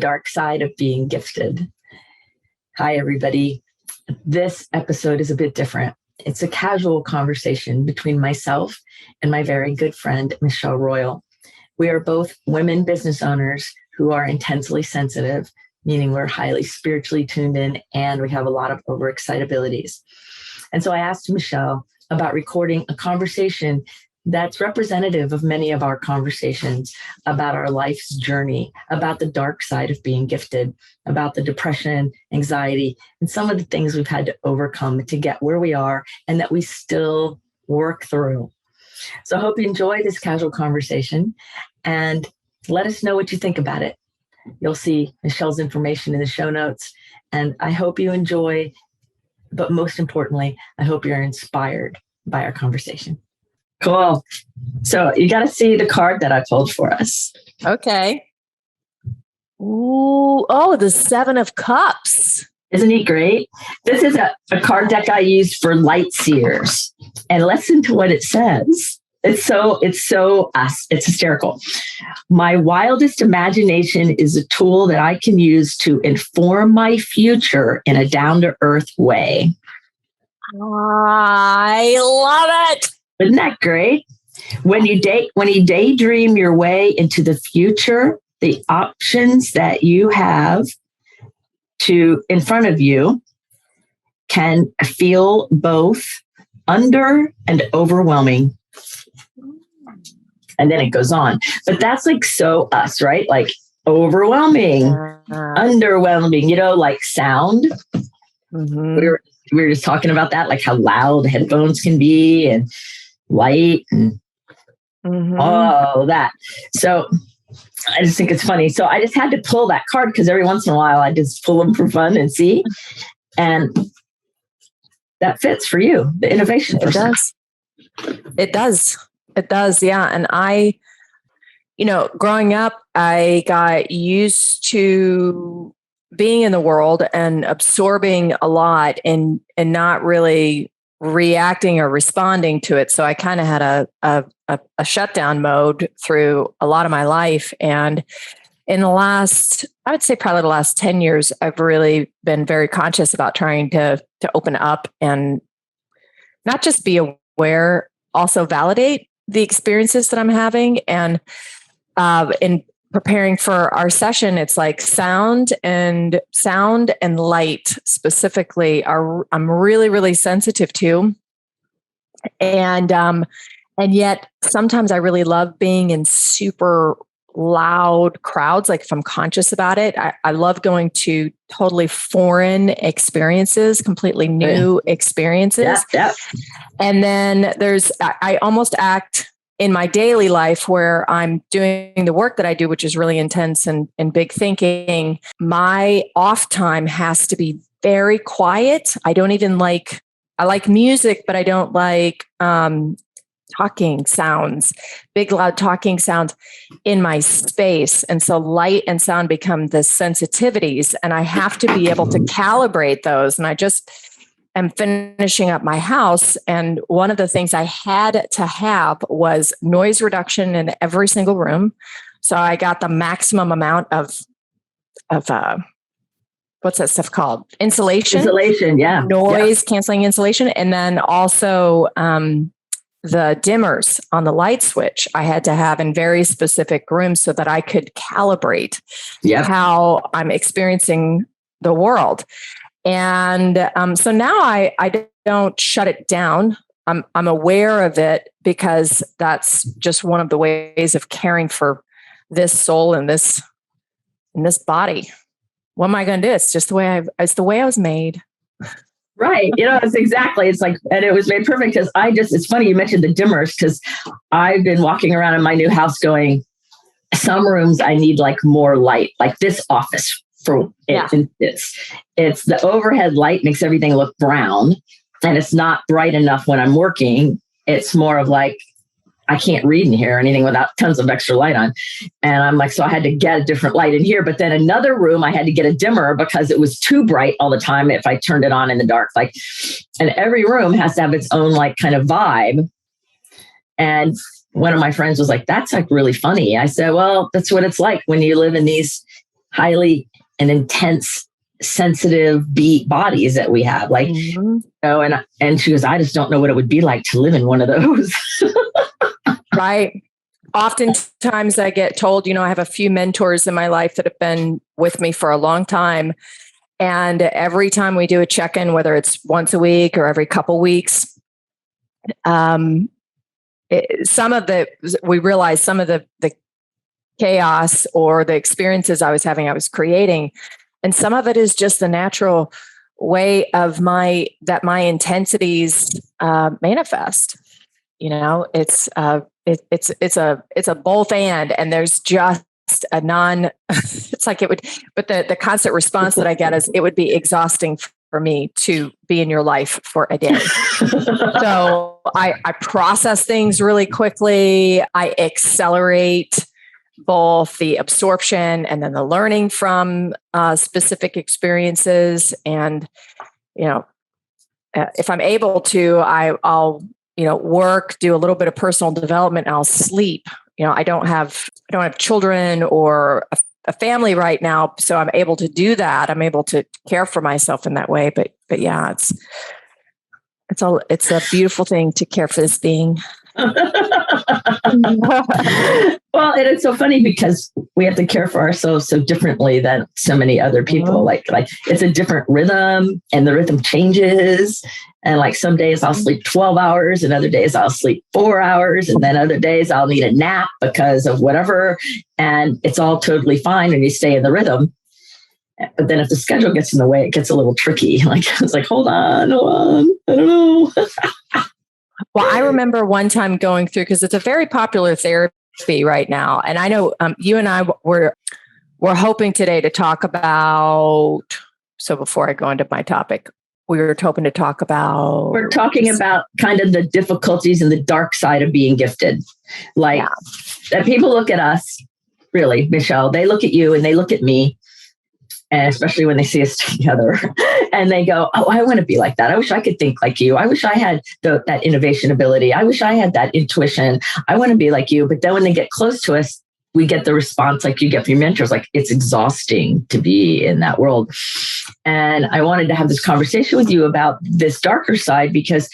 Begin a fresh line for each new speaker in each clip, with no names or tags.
dark side of being gifted. Hi, everybody. This episode is a bit different. It's a casual conversation between myself and my very good friend, Michelle Royal. We are both women business owners who are intensely sensitive, meaning we're highly spiritually tuned in and we have a lot of overexcitabilities. And so I asked Michelle about recording a conversation that's representative of many of our conversations about our life's journey, about the dark side of being gifted, about the depression, anxiety, and some of the things we've had to overcome to get where we are and that we still work through. So I hope you enjoy this casual conversation and let us know what you think about it. You'll see Michelle's information in the show notes, and I hope you enjoy, but most importantly, I hope you're inspired by our conversation. Cool. So you got to see the card that I pulled for us.
Okay. Ooh, oh, the Seven of Cups.
Isn't he great? This is a card deck I used for light seers. And listen to what it says. It's so us. It's hysterical. My wildest imagination is a tool that I can use to inform my future in a down-to-earth way.
I love it.
Isn't that great? When you daydream your way into the future, the options that you have in front of you can feel both under and overwhelming. And then it goes on. But that's like so us, right? Like overwhelming, underwhelming, like sound. Mm-hmm. We were just talking about that, like how loud headphones can be and light and all that. So I just think it's funny. So I just had to pull that card because every once in a while I just pull them for fun and see. And that fits for you, the innovation person.
It does. Yeah. And I, growing up, I got used to being in the world and absorbing a lot and not really reacting or responding to it. So I kind of had a shutdown mode through a lot of my life. And in the last, I would say probably the last 10 years, I've really been very conscious about trying to open up and not just be aware, also validate the experiences that I'm having. And in preparing for our session, it's like sound and light specifically I'm really, really sensitive to. And yet sometimes I really love being in super loud crowds. Like if I'm conscious about it, I love going to totally foreign experiences, completely new experiences.
Yeah.
And then I almost act in my daily life where I'm doing the work that I do, which is really intense and big thinking. My off time has to be very quiet. I like music, but I don't like talking sounds, big, loud talking sounds in my space. And so light and sound become the sensitivities, and I have to be able to calibrate those. And I just am finishing up my house. And one of the things I had to have was noise reduction in every single room. So I got the maximum amount of what's that stuff called? Insulation,
yeah.
Noise canceling insulation. And then also the dimmers on the light switch I had to have in very specific rooms so that I could calibrate how I'm experiencing the world. And so now I don't shut it down. I'm aware of it because that's just one of the ways of caring for this soul and this body. What am I going to do? It's just the way I was made.
Right. It's like, and it was made perfect because it's funny you mentioned the dimmers because I've been walking around in my new house going, some rooms I need like more light, like this office for it. It's the overhead light makes everything look brown and it's not bright enough when I'm working. It's more of like, I can't read in here or anything without tons of extra light on. And I'm like, so I had to get a different light in here. But then another room, I had to get a dimmer because it was too bright all the time if I turned it on in the dark. And every room has to have its own like kind of vibe. And one of my friends was like, that's like really funny. I said, well, that's what it's like when you live in these highly and intense, sensitive bodies that we have. Like, and she goes, I just don't know what it would be like to live in one of those.
Right. Oftentimes I get told, I have a few mentors in my life that have been with me for a long time. And every time we do a check-in, whether it's once a week or every couple weeks, we realize some of the chaos or the experiences I was having, I was creating. And some of it is just the natural way of my intensities manifest. It's a both and there's just a it's like it would, but the constant response that I get is it would be exhausting for me to be in your life for a day. So I process things really quickly. I accelerate both the absorption and then the learning from specific experiences. And, if I'm able to, I'll work, do a little bit of personal development, and I'll sleep. I don't have children or a family right now, so I'm able to do that. I'm able to care for myself in that way. But yeah, it's a beautiful thing to care for this being.
Well, and it's so funny because we have to care for ourselves so differently than so many other people. Like it's a different rhythm, and the rhythm changes. And like some days I'll sleep 12 hours, and other days I'll sleep 4 hours, and then other days I'll need a nap because of whatever. And it's all totally fine when you stay in the rhythm. But then if the schedule gets in the way, it gets a little tricky. Like it's like, hold on, I don't know.
Well, I remember one time going through, because it's a very popular therapy right now. And I know you and I were hoping today to talk about, so before I go into my topic, we were hoping to talk about.
We're talking about kind of the difficulties and the dark side of being gifted. Like that people look at us, really, Michelle, they look at you and they look at me. And especially when they see us together and they go, oh, I want to be like that. I wish I could think like you. I wish I had that innovation ability. I wish I had that intuition. I want to be like you. But then when they get close to us, we get the response like you get from your mentors, like it's exhausting to be in that world. And I wanted to have this conversation with you about this darker side because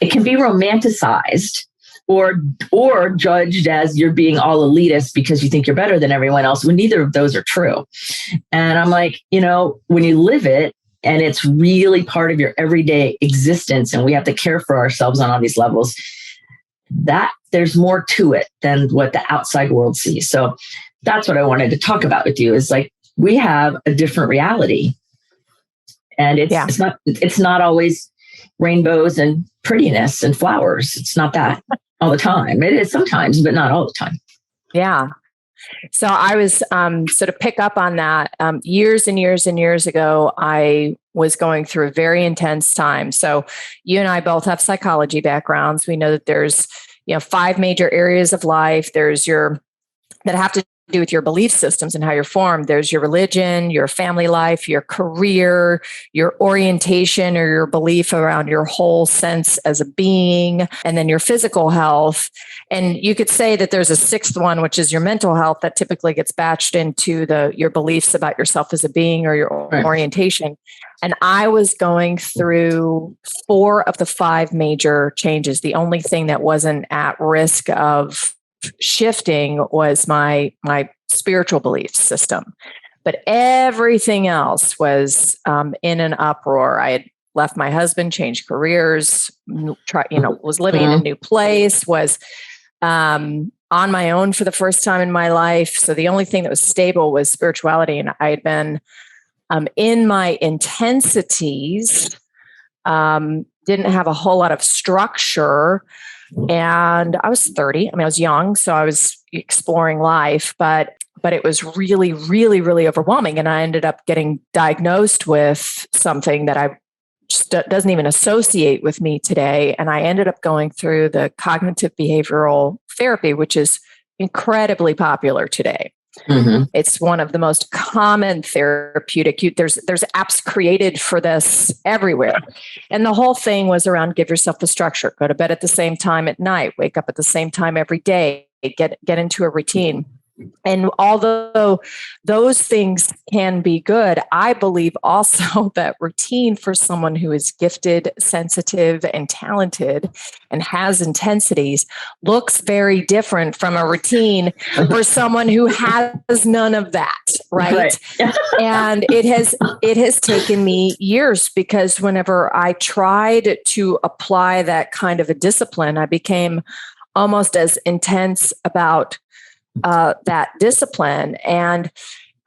it can be romanticized or judged as you're being all elitist because you think you're better than everyone else, when neither of those are true. And I'm like, when you live it and it's really part of your everyday existence and we have to care for ourselves on all these levels, that there's more to it than what the outside world sees. So that's what I wanted to talk about with you is like, we have a different reality and it's not always rainbows and prettiness and flowers. It's not that all the time. It is sometimes, but not all the time.
Yeah. So I was sort of pick up on that. Years and years and years ago, I was going through a very intense time. So you and I both have psychology backgrounds. We know that there's 5 major areas of life. There's that have to do with your belief systems and how you're formed. There's your religion, your family life, your career, your orientation or your belief around your whole sense as a being, and then your physical health. And you could say that there's a 6th one, which is your mental health, that typically gets batched into your beliefs about yourself as a being or your orientation. And I was going through 4 of the 5 major changes. The only thing that wasn't at risk of shifting was my spiritual belief system, but everything else was in an uproar. I had left my husband, changed careers, was living in a new place, was on my own for the first time in my life. So the only thing that was stable was spirituality, and I had been in my intensities, didn't have a whole lot of structure. And I was 30. I mean, I was young, so I was exploring life, but it was really, really, really overwhelming. And I ended up getting diagnosed with something that I just doesn't even associate with me today. And I ended up going through the cognitive behavioral therapy, which is incredibly popular today. Mm-hmm. It's one of the most common therapeutic. There's apps created for this everywhere. And the whole thing was around give yourself a structure, go to bed at the same time at night, wake up at the same time every day, get into a routine. And although those things can be good, I believe also that routine for someone who is gifted, sensitive, and talented and has intensities looks very different from a routine for someone who has none of that, right? And it has taken me years, because whenever I tried to apply that kind of a discipline, I became almost as intense about that discipline. And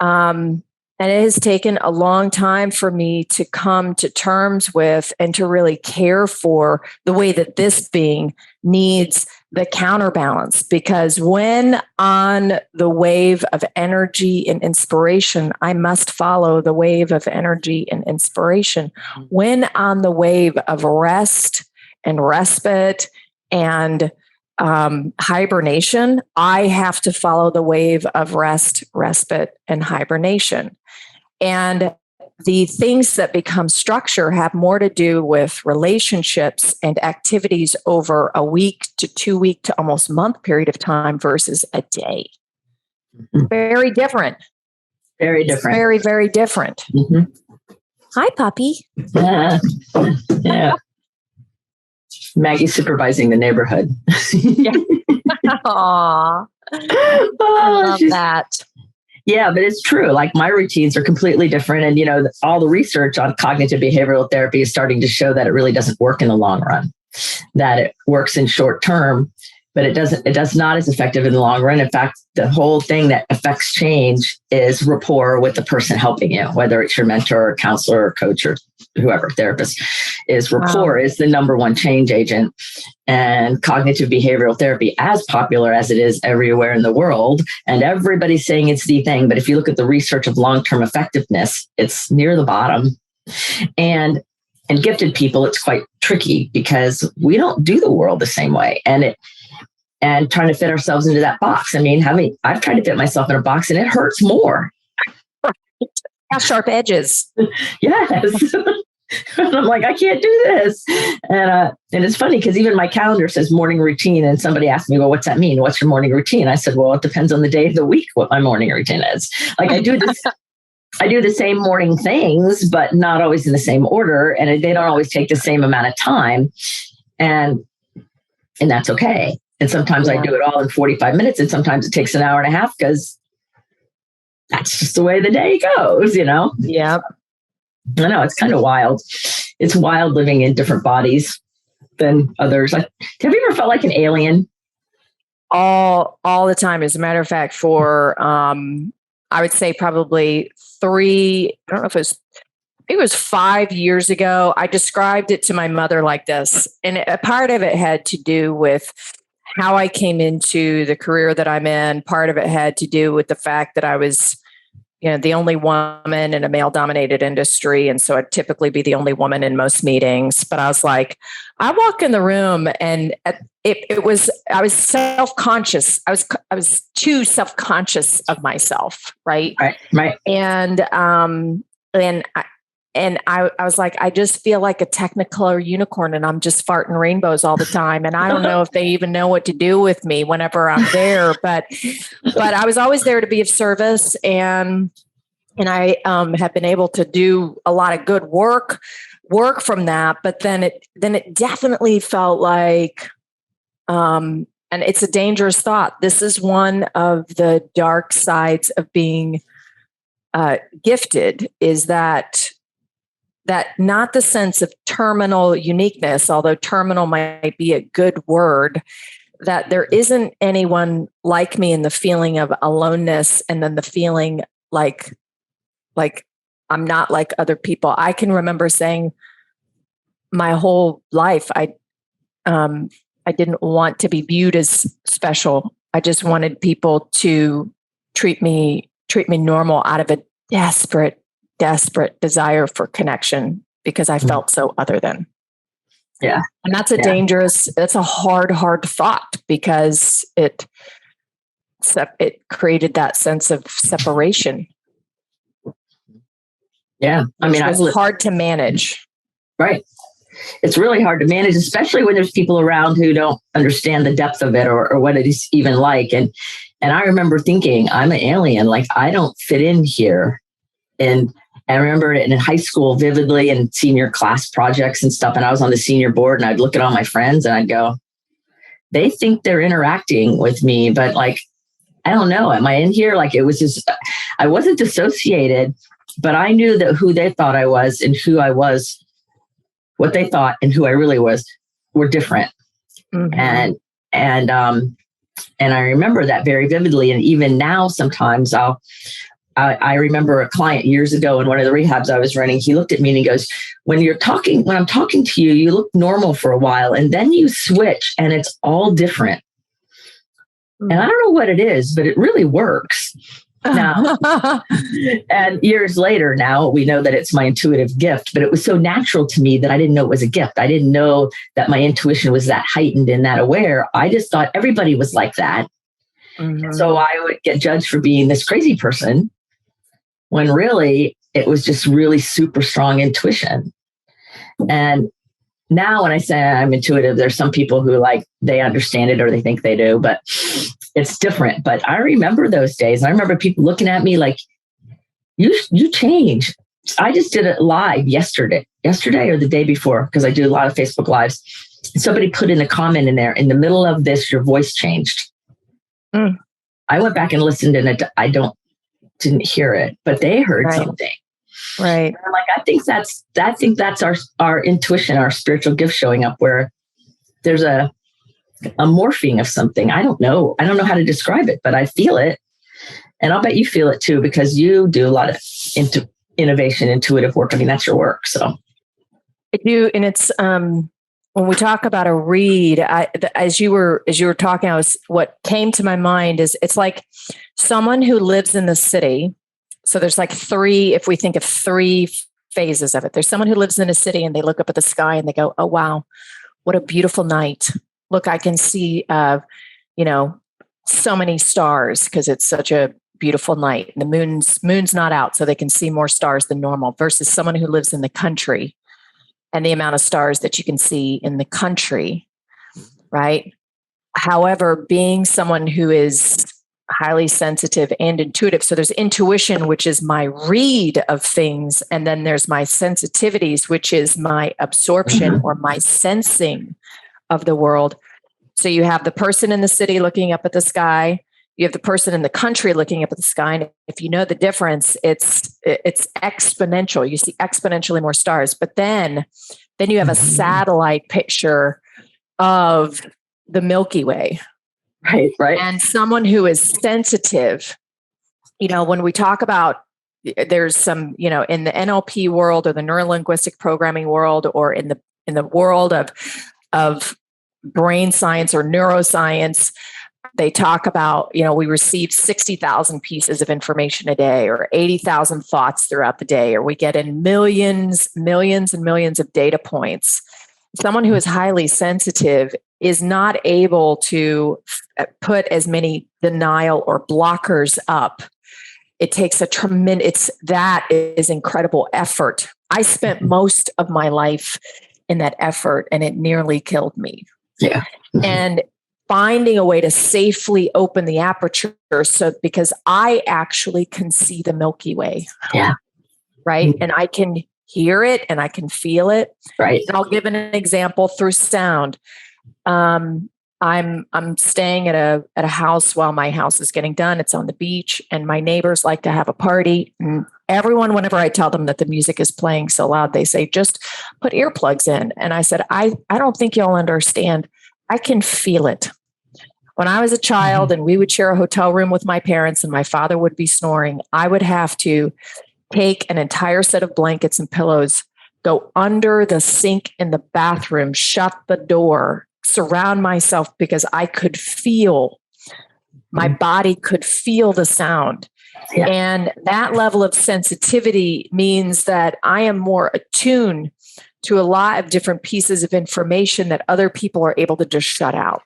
it has taken a long time for me to come to terms with and to really care for the way that this being needs the counterbalance. Because when on the wave of energy and inspiration, I must follow the wave of energy and inspiration. When on the wave of rest and respite and hibernation, I have to follow the wave of rest, respite, and hibernation. And the things that become structure have more to do with relationships and activities over a week to 2 week to almost month period of time versus a day. Very different.
Very different.
Very, very different.
Mm-hmm.
Hi, puppy.
Yeah. Maggie's supervising the neighborhood.
Aww. I love that.
Yeah, but it's true. Like, my routines are completely different. And, all the research on cognitive behavioral therapy is starting to show that it really doesn't work in the long run, that it works in short term, but it does not as effective in the long run. In fact, the whole thing that affects change is rapport with the person helping you, whether it's your mentor or counselor or coach or whoever, therapist, is rapport is the number one change agent. And cognitive behavioral therapy, as popular as it is everywhere in the world, and everybody's saying it's the thing, but if you look at the research of long-term effectiveness, it's near the bottom. And gifted people, it's quite tricky because we don't do the world the same way. And trying to fit ourselves into that box. I mean, I've tried to fit myself in a box and it hurts more.
Have sharp edges.
Yes. And I'm like, I can't do this. And it's funny because even my calendar says morning routine. And somebody asked me, well, what's that mean? What's your morning routine? I said, well, it depends on the day of the week what my morning routine is. Like, I do the same morning things, but not always in the same order. And they don't always take the same amount of time. And that's okay. And sometimes I do it all in 45 minutes, and sometimes it takes an hour and a half because that's just the way the day goes,
Yep.
I know, it's kind of wild. It's wild living in different bodies than others. Have you ever felt like an alien?
All the time. As a matter of fact, for I would say probably I don't know if it was 5 years ago. I described it to my mother like this, and a part of it had to do with how I came into the career that I'm in. Part of it had to do with the fact that I was, the only woman in a male-dominated industry. And so I'd typically be the only woman in most meetings. But I was like, I walk in the room and I was self-conscious. I was too self-conscious of myself. Right. And I was like, I just feel like a Technicolor unicorn and I'm just farting rainbows all the time. And I don't know if they even know what to do with me whenever I'm there, but I was always there to be of service. And I have been able to do a lot of good work from that. But then it definitely felt like, and it's a dangerous thought. This is one of the dark sides of being gifted, is that not the sense of terminal uniqueness, although terminal might be a good word, that there isn't anyone like me in the feeling of aloneness, and then the feeling like I'm not like other people. I can remember saying my whole life, I didn't want to be viewed as special. I just wanted people to treat me normal out of a desperate desire for connection, because I felt so other than.
Yeah.
And that's that's a hard thought, because it created that sense of separation.
Yeah. I mean,
it's hard to manage.
Right. It's really hard to manage, especially when there's people around who don't understand the depth of it or what it is even like. And And I remember thinking, I'm an alien, like I don't fit in here. And I remember it in high school vividly and senior class projects and stuff. And I was on the senior board and I'd look at all my friends and I'd go, they think they're interacting with me, but like, I don't know. Am I in here? Like it was just, I wasn't dissociated, but I knew that who they thought I was and who I was, what they thought and who I really was were different. Mm-hmm. And I remember that very vividly. And even now, sometimes I remember a client years ago in one of the rehabs I was running, he looked at me and he goes, when I'm talking to you, you look normal for a while and then you switch and it's all different. And I don't know what it is, but it really works. Now, and years later, now we know that it's my intuitive gift, but it was so natural to me that I didn't know it was a gift. I didn't know that my intuition was that heightened and that aware. I just thought everybody was like that. Mm-hmm. And so I would get judged for being this crazy person when really it was just really super strong intuition. And now when I say I'm intuitive, there's some people who like, they understand it or they think they do, but it's different. But I remember those days. I remember people looking at me like, you changed. I just did it live yesterday or the day before, because I do a lot of Facebook Lives. Somebody put in a comment in there, in the middle of this, your voice changed. I went back and listened and I didn't hear it, but they heard something.
Right.
And I'm like, I think that's our intuition, our spiritual gift showing up, where there's a morphing of something. I don't know how to describe it, but I feel it. And I'll bet you feel it too, because you do a lot of innovation, intuitive work. I mean, that's your work. So
I do. And it's, when we talk about a read, as you were talking, what came to my mind is it's like someone who lives in the city. So there's like if we think of three phases of it, there's someone who lives in a city and they look up at the sky and they go, oh, wow, what a beautiful night. Look, I can see, so many stars because it's such a beautiful night. And the moon's not out, so they can see more stars than normal, versus someone who lives in the country and the amount of stars that you can see in the country, right? However, being someone who is highly sensitive and intuitive, so there's intuition, which is my read of things, and then there's my sensitivities, which is my absorption or my sensing of the world. So you have the person in the city looking up at the sky. You have the person in the country looking up at the sky. And if you know the difference, it's exponential. You see exponentially more stars. But then you have a satellite picture of the Milky Way.
Right.
And someone who is sensitive, when we talk about, there's some, in the NLP world or the neuro-linguistic programming world, or in the world of brain science or neuroscience, they talk about, we receive 60,000 pieces of information a day, or 80,000 thoughts throughout the day, or we get in millions and millions of data points. Someone who is highly sensitive is not able to put as many denial or blockers up. It takes that is incredible effort. I spent most of my life in that effort, and it nearly killed me.
Yeah.
And finding a way to safely open the aperture, because I actually can see the Milky Way.
Yeah.
Right. And I can hear it and I can feel it.
Right.
And I'll give an example through sound. I'm staying at a house while my house is getting done. It's on the beach, and my neighbors like to have a party. And everyone, whenever I tell them that the music is playing so loud, they say, just put earplugs in. And I said, I don't think y'all understand. I can feel it. When I was a child and we would share a hotel room with my parents and my father would be snoring, I would have to take an entire set of blankets and pillows, go under the sink in the bathroom, shut the door, surround myself, because I could feel, my body could feel the sound. Yeah. And that level of sensitivity means that I am more attuned to a lot of different pieces of information that other people are able to just shut out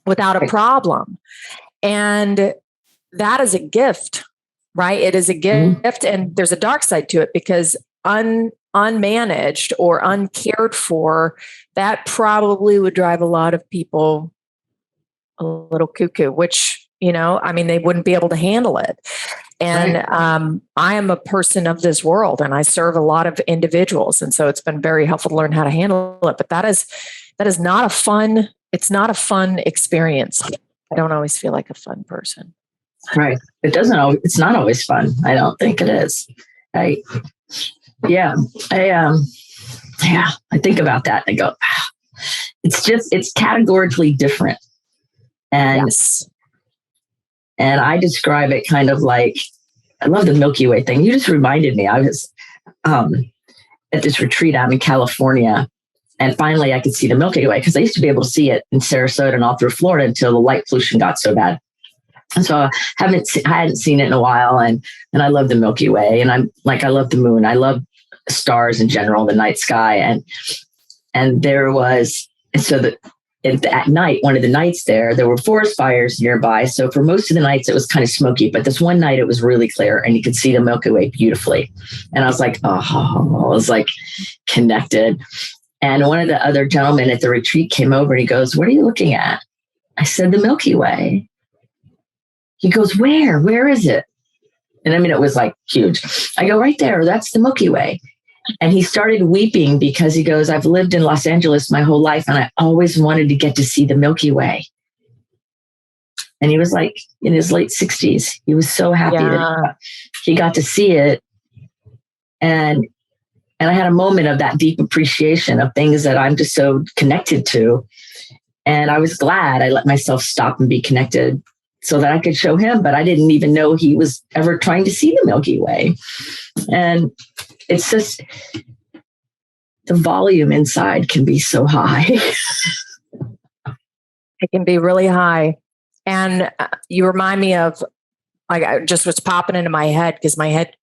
without a problem. And that is a gift, right? It is a gift. And there's a dark side to it, because unmanaged or uncared for, that probably would drive a lot of people a little cuckoo, which, I mean, they wouldn't be able to handle it. And I am a person of this world, and I serve a lot of individuals. And so it's been very helpful to learn how to handle it. But that is not a fun, it's not a fun experience. I don't always feel like a fun person.
Right. It's not always fun. I don't think it is. I think about that and I go, it's categorically different. And,
yes.
And I describe it kind of like, I love the Milky Way thing. You just reminded me, I was at this retreat out in California, and finally I could see the Milky Way, because I used to be able to see it in Sarasota and all through Florida until the light pollution got so bad. And so I hadn't seen it in a while. And I love the Milky Way. And I love the moon. I love stars in general, the night sky. And at night, one of the nights there were forest fires nearby. So for most of the nights, it was kind of smoky. But this one night, it was really clear and you could see the Milky Way beautifully. And I was like, I was like connected. And one of the other gentlemen at the retreat came over and he goes, "What are you looking at?" I said, "The Milky Way." He goes, "Where? Where is it?" And I mean, it was like huge. I go, "Right there. That's the Milky Way." And he started weeping because he goes, "I've lived in Los Angeles my whole life and I always wanted to get to see the Milky Way." And he was like in his late 60s. He was so happy that he got to see it. And I had a moment of that deep appreciation of things that I'm just so connected to. And I was glad I let myself stop and be connected so that I could show him, but I didn't even know he was ever trying to see the Milky Way. And it's just, the volume inside can be so high.
It can be really high. And you remind me of, like, just what's popping into my head, because my head,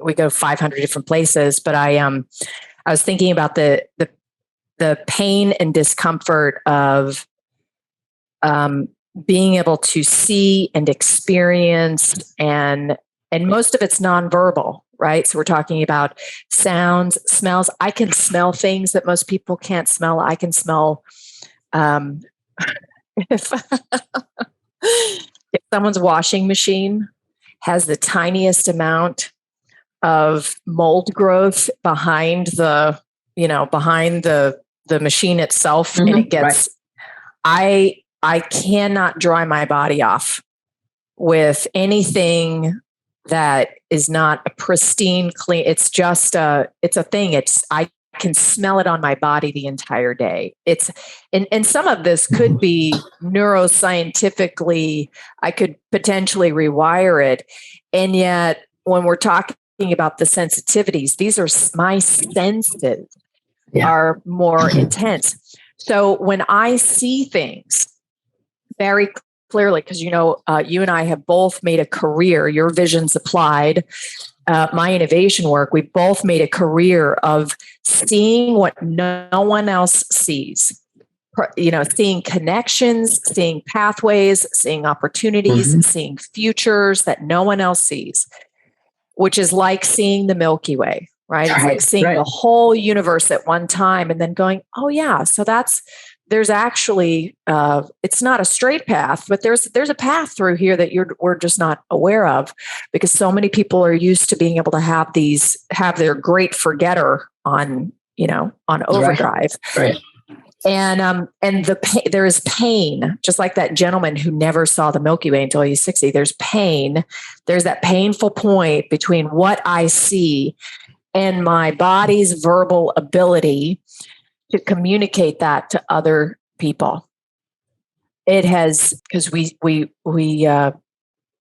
we go 500 different places, but I was thinking about the pain and discomfort of being able to see and experience, and most of it's nonverbal, right? So we're talking about sounds, smells. I can smell things that most people can't smell. I can smell if someone's washing machine has the tiniest amount of mold growth behind the machine itself,
Mm-hmm,
and it gets, I cannot dry my body off with anything that is not a pristine, clean. It's just it's a thing. I can smell it on my body the entire day. And some of this could be neuroscientifically, I could potentially rewire it. And yet when we're talking about the sensitivities, these are my senses are more intense. So when I see things very clearly, because you and I have both made a career, your vision's applied, my innovation work, we both made a career of seeing what no one else sees. Seeing connections, seeing pathways, seeing opportunities, seeing futures that no one else sees, which is like seeing the Milky Way, right? It's like seeing the whole universe at one time and then going, oh yeah, so there's actually, it's not a straight path, but there's a path through here that we're just not aware of, because so many people are used to being able to have their great forgetter on overdrive.
Right.
And there is pain, just like that gentleman who never saw the Milky Way until he's 60. There's pain. There's that painful point between what I see and my body's verbal ability to communicate that to other people. It has, because we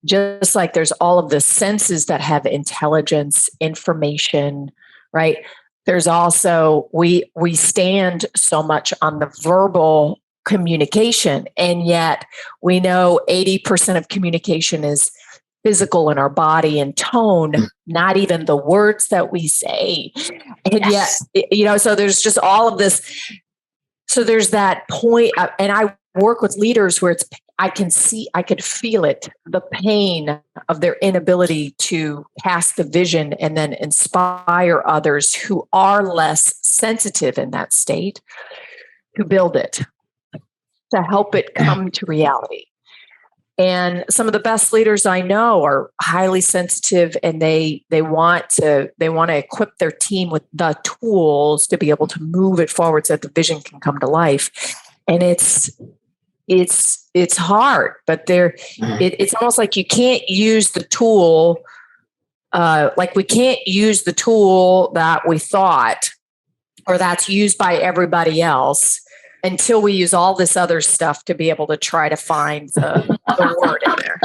just like there's all of the senses that have intelligence, information, right? There's also, we stand so much on the verbal communication, and yet we know 80% of communication is physical in our body and tone, not even the words that we say. And yet, so there's just all of this. So there's that point, and I work with leaders where I could feel it, the pain of their inability to pass the vision and then inspire others who are less sensitive in that state to build it, to help it come to reality. And some of the best leaders I know are highly sensitive, and they want to equip their team with the tools to be able to move it forward so that the vision can come to life. And it's hard, but it's almost like you can't use the tool. Like we can't use the tool that we thought or that's used by everybody else until we use all this other stuff to be able to try to find the word in there.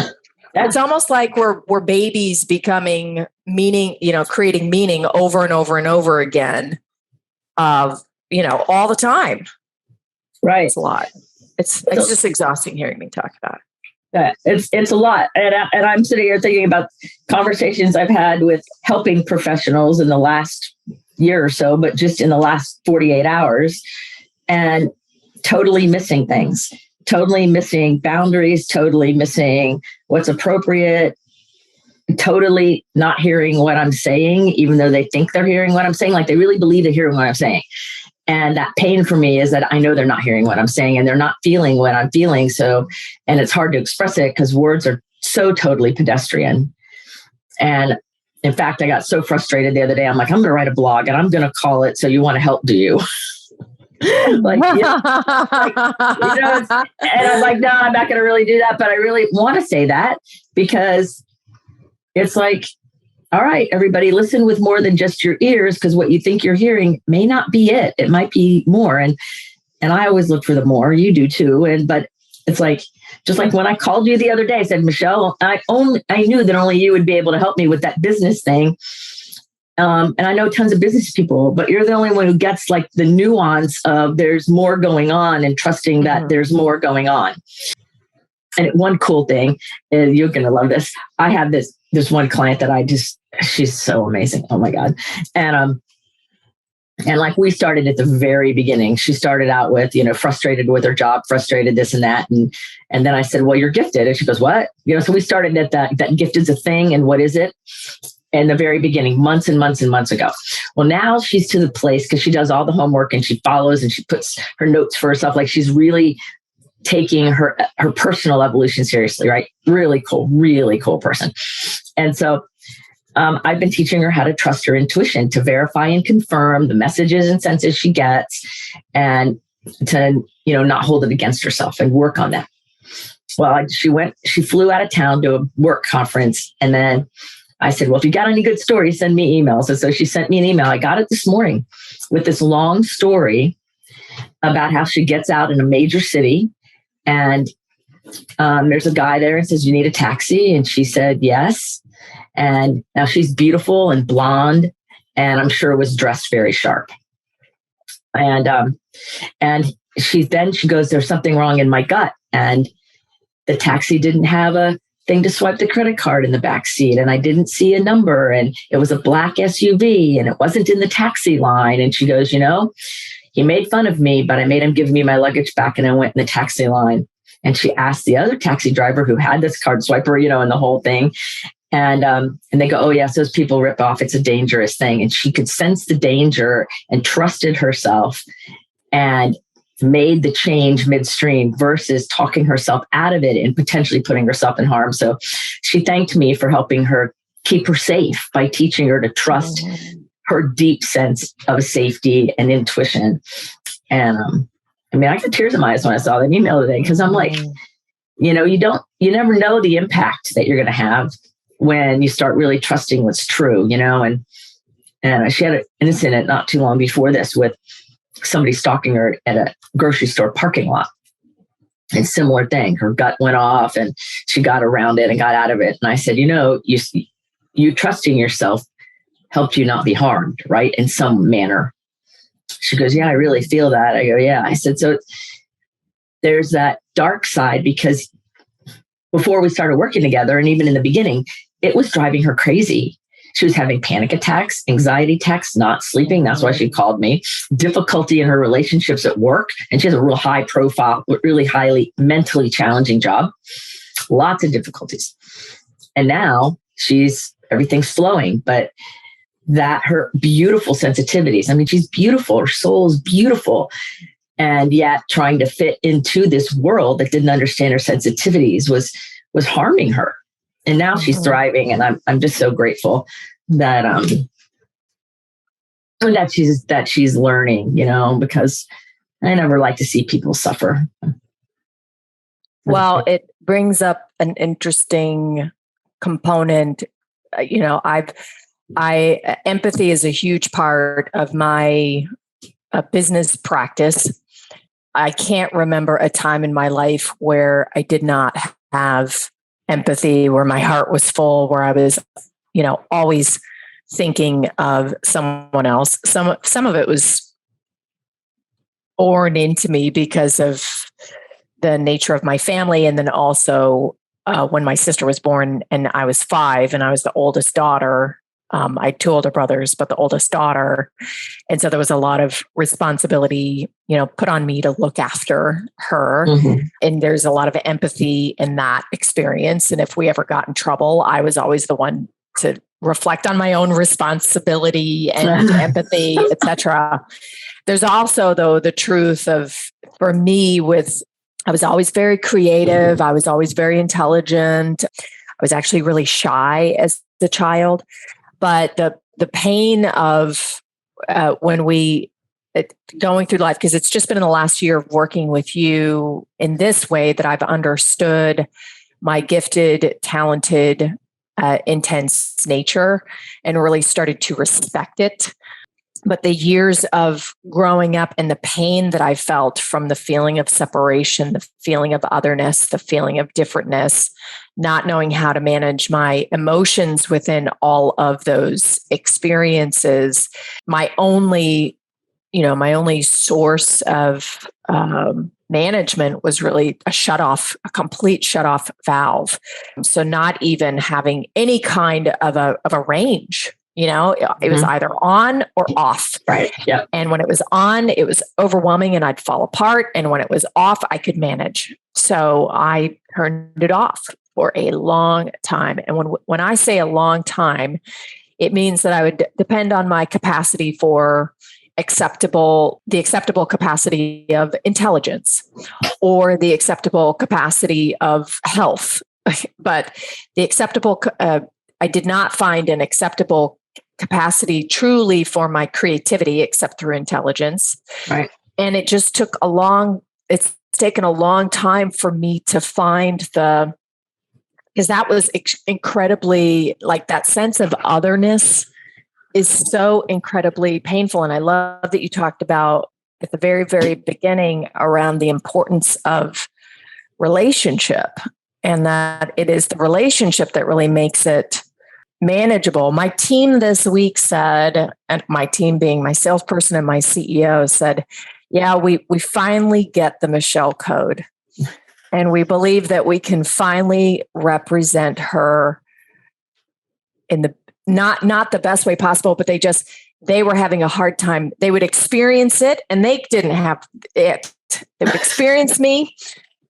It's almost like we're babies becoming meaning, creating meaning over and over and over again, all the time.
Right.
It's a lot. It's just exhausting hearing me talk about it.
Yeah, it's a lot. And I'm sitting here thinking about conversations I've had with helping professionals in the last year or so, but just in the last 48 hours, and totally missing things, totally missing boundaries, totally missing what's appropriate, totally not hearing what I'm saying, even though they think they're hearing what I'm saying. Like they really believe they're hearing what I'm saying. And that pain for me is that I know they're not hearing what I'm saying and they're not feeling what I'm feeling. So, and it's hard to express it because words are so totally pedestrian. And in fact, I got so frustrated the other day. I'm like, I'm going to write a blog and I'm going to call it, "So You Want to Help, Do You?" And I'm like, no, I'm not going to really do that. But I really want to say that because it's like, all right, everybody, listen with more than just your ears, because what you think you're hearing may not be it. It might be more. And I always look for the more. You do too. But it's like, just like when I called you the other day, I said, "Michelle, I knew that only you would be able to help me with that business thing. And I know tons of business people, but you're the only one who gets like the nuance of there's more going on and trusting that there's more going on." And one cool thing is, you're going to love this. I have this one client that she's so amazing. Oh my God. And like we started at the very beginning. She started out with, frustrated with her job, frustrated this and that. And then I said, "Well, you're gifted." And she goes, "What?" So we started at that gifted's a thing. And what is it? In the very beginning, months and months and months ago. Well, now she's to the place because she does all the homework and she follows and she puts her notes for herself. Like she's really taking her personal evolution seriously, right? Really cool person. And so I've been teaching her how to trust her intuition, to verify and confirm the messages and senses she gets, and to, not hold it against herself and work on that. Well, she flew out of town to a work conference. And then I said, "Well, if you got any good stories, send me emails." And so she sent me an email. I got it this morning with this long story about how she gets out in a major city. And there's a guy there and says, "You need a taxi?" And she said, "Yes." And now she's beautiful and blonde, and I'm sure was dressed very sharp. And she goes, "There's something wrong in my gut." And the taxi didn't have a thing to swipe the credit card in the back seat, and I didn't see a number, and it was a black SUV, and it wasn't in the taxi line. And she goes, "He made fun of me, but I made him give me my luggage back, and I went in the taxi line." And she asked the other taxi driver who had this card swiper, and the whole thing. And they go, "Oh yes, those people rip off. It's a dangerous thing." And she could sense the danger and trusted herself and made the change midstream versus talking herself out of it and potentially putting herself in harm. So she thanked me for helping her keep her safe by teaching her to trust her deep sense of safety and intuition. And I got tears in my eyes when I saw that email today, because I'm like, you never know the impact that you're going to have when you start really trusting what's true, and she had an incident not too long before this with somebody stalking her at a grocery store parking lot. And similar thing, her gut went off and she got around it and got out of it. And I said, you trusting yourself helped you not be harmed, right? In some manner. She goes, "Yeah, I really feel that." I go, "Yeah." I said, so there's that dark side, because before we started working together, and even in the beginning, it was driving her crazy. She was having panic attacks, anxiety attacks, not sleeping. That's why she called me. Difficulty in her relationships at work. And she has a real high profile, really highly mentally challenging job. Lots of difficulties. And now everything's flowing, but that her beautiful sensitivities. She's beautiful. Her soul is beautiful. And yet trying to fit into this world that didn't understand her sensitivities was was harming her. And now she's thriving, and I'm just so grateful that that she's learning, because I never like to see people suffer.
Well, it brings up an interesting component. Empathy is a huge part of my business practice. I can't remember a time in my life where I did not have empathy, where my heart was full, where I was, always thinking of someone else. Some of it was born into me because of the nature of my family. And then also when my sister was born and I was 5 and I was the oldest daughter, I had 2 older brothers, but the oldest daughter. And so there was a lot of responsibility, put on me to look after her. Mm-hmm. And there's a lot of empathy in that experience. And if we ever got in trouble, I was always the one to reflect on my own responsibility and empathy, etc. There's also, though, the truth of, for me, I was always very creative. I was always very intelligent. I was actually really shy as a child. But the pain of when we going through life, because it's just been in the last year of working with you in this way that I've understood my gifted, talented, intense nature and really started to respect it. But the years of growing up and the pain that I felt from the feeling of separation, the feeling of otherness, the feeling of differentness, not knowing how to manage my emotions within all of those experiences, my only source of management was really a complete shut-off valve. So not even having any kind of a range. It was either on or off.
Right. Yeah.
And when it was on, it was overwhelming and I'd fall apart. And when it was off, I could manage. So I turned it off for a long time. And when I say a long time, it means that I would depend on my capacity for the acceptable capacity of intelligence or the acceptable capacity of health. But the acceptable, I did not find an acceptable capacity truly for my creativity, except through intelligence.
Right.
And it just it's taken a long time for me to find because that was incredibly, like, that sense of otherness is so incredibly painful. And I love that you talked about at the very, very beginning around the importance of relationship, and that it is the relationship that really makes it manageable. My team this week said, and my team being my salesperson and my CEO said, yeah, we finally get the Michelle code. And we believe that we can finally represent her in the not the best way possible, but they were having a hard time. They would experience it and they didn't have it. They would experience me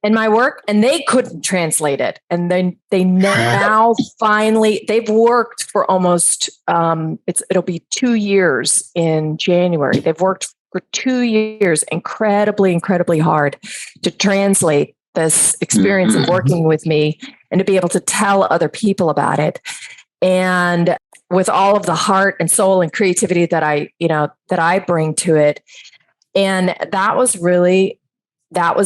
and my work and they couldn't translate it. And then they now finally, they've worked for almost, it'll be 2 years in January. They've worked for 2 years, incredibly, incredibly hard to translate this experience of working with me and to be able to tell other people about it. And with all of the heart and soul and creativity that I bring to it. And that was